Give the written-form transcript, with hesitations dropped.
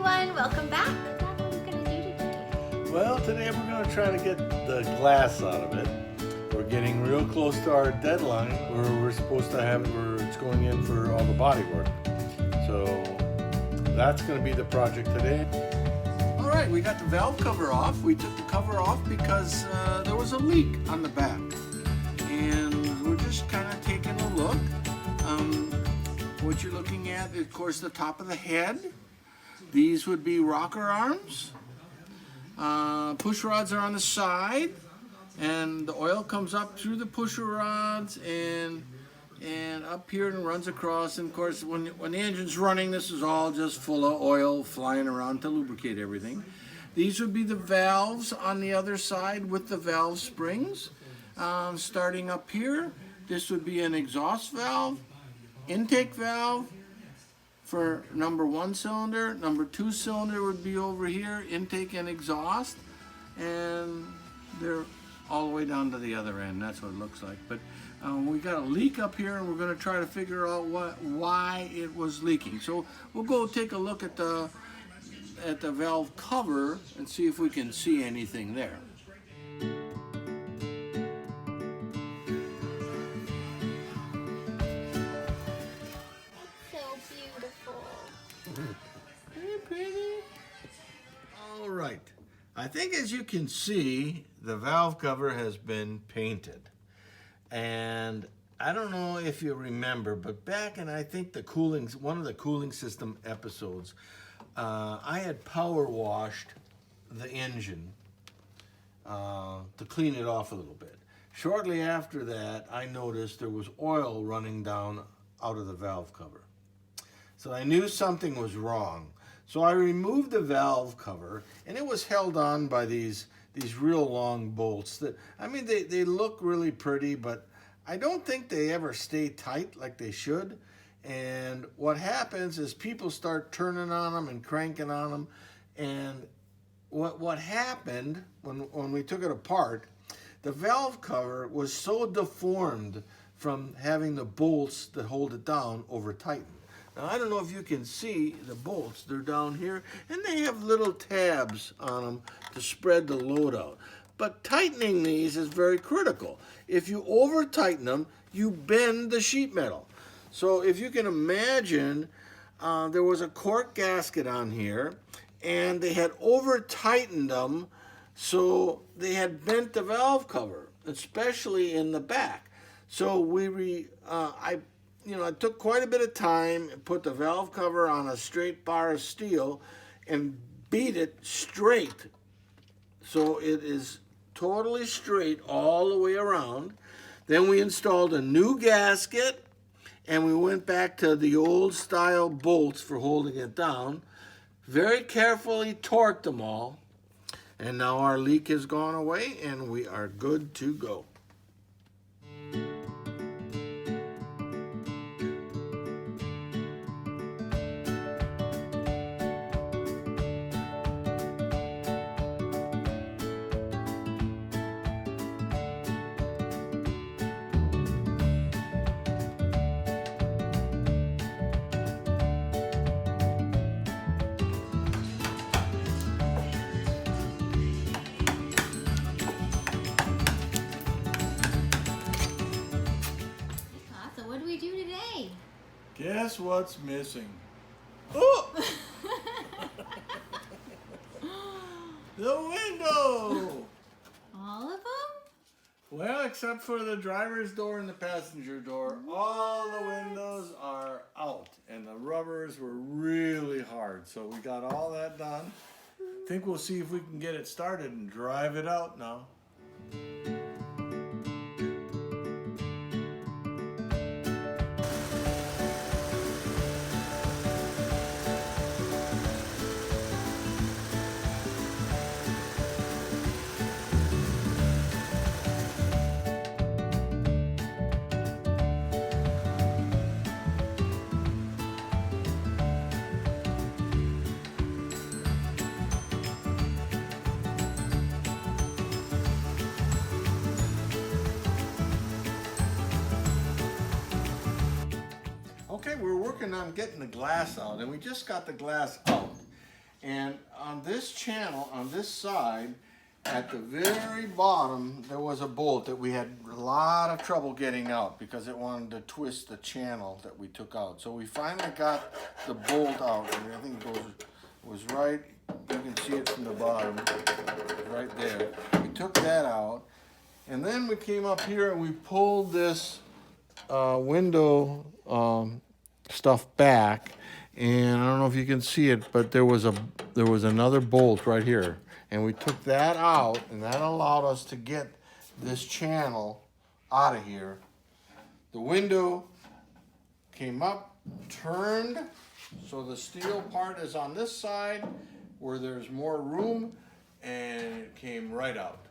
everyone, welcome back. Dad, what are we going to do today? Well, today we're going to try to get the glass out of it. We're getting real close to our deadline where we're supposed to have it where it's going in for all the body work. So that's going to be the project today. All right, we got the valve cover off. We took the cover off because there was a leak on the back. And we're just kind of taking a look. What you're looking at is, of course, the top of the head. These would be rocker arms. Push rods are on the side, and the oil comes up through the pusher rods and up here and runs across. And of course, when the engine's running, this is all just full of oil flying around to lubricate everything. These would be the valves on the other side with the valve springs. Starting up here, this would be an exhaust valve, intake valve for number 1 cylinder. Number 2 cylinder would be over here, intake and exhaust, and they're all the way down to the other end. That's what it looks like. But we got a leak up here, and we're going to try to figure out why it was leaking. So we'll go take a look at the valve cover and see if we can see anything there. All right. I think as you can see, the valve cover has been painted. And I don't know if you remember, but back in, I think, one of the cooling system episodes, I had power washed the engine to clean it off a little bit. Shortly after that, I noticed there was oil running down out of the valve cover. So I knew something was wrong. So I removed the valve cover, and it was held on by these real long bolts that, I mean, they look really pretty, but I don't think they ever stay tight like they should. And what happens is people start turning on them and cranking on them. And what happened when we took it apart, the valve cover was so deformed from having the bolts that hold it down over tightened. Now, I don't know if you can see the bolts. They're down here, and they have little tabs on them to spread the load out. But tightening these is very critical. If you over-tighten them, you bend the sheet metal. So if you can imagine, there was a cork gasket on here, and they had over-tightened them, so they had bent the valve cover, especially in the back. So I took quite a bit of time and put the valve cover on a straight bar of steel and beat it straight so it is totally straight all the way around. Then we installed a new gasket, and we went back to the old style bolts for holding it down. Very carefully torqued them all, and now our leak has gone away and we are good to go. Guess what's missing? Oh! The window! All of them? Well, except for the driver's door and the passenger door, all the windows are out, and the rubbers were really hard. So we got all that done. I think we'll see if we can get it started and drive it out now. Okay, we're working on getting the glass out, and we just got the glass out. And on this channel, on this side, at the very bottom, there was a bolt that we had a lot of trouble getting out because it wanted to twist the channel that we took out. So we finally got the bolt out, and I think it was right, you can see it from the bottom, right there. We took that out, and then we came up here and we pulled this window stuff back, and I don't know if you can see it, but there was another bolt right here. And we took that out, and that allowed us to get this channel out of here. The window came up, turned, so the steel part is on this side where there's more room, and it came right out.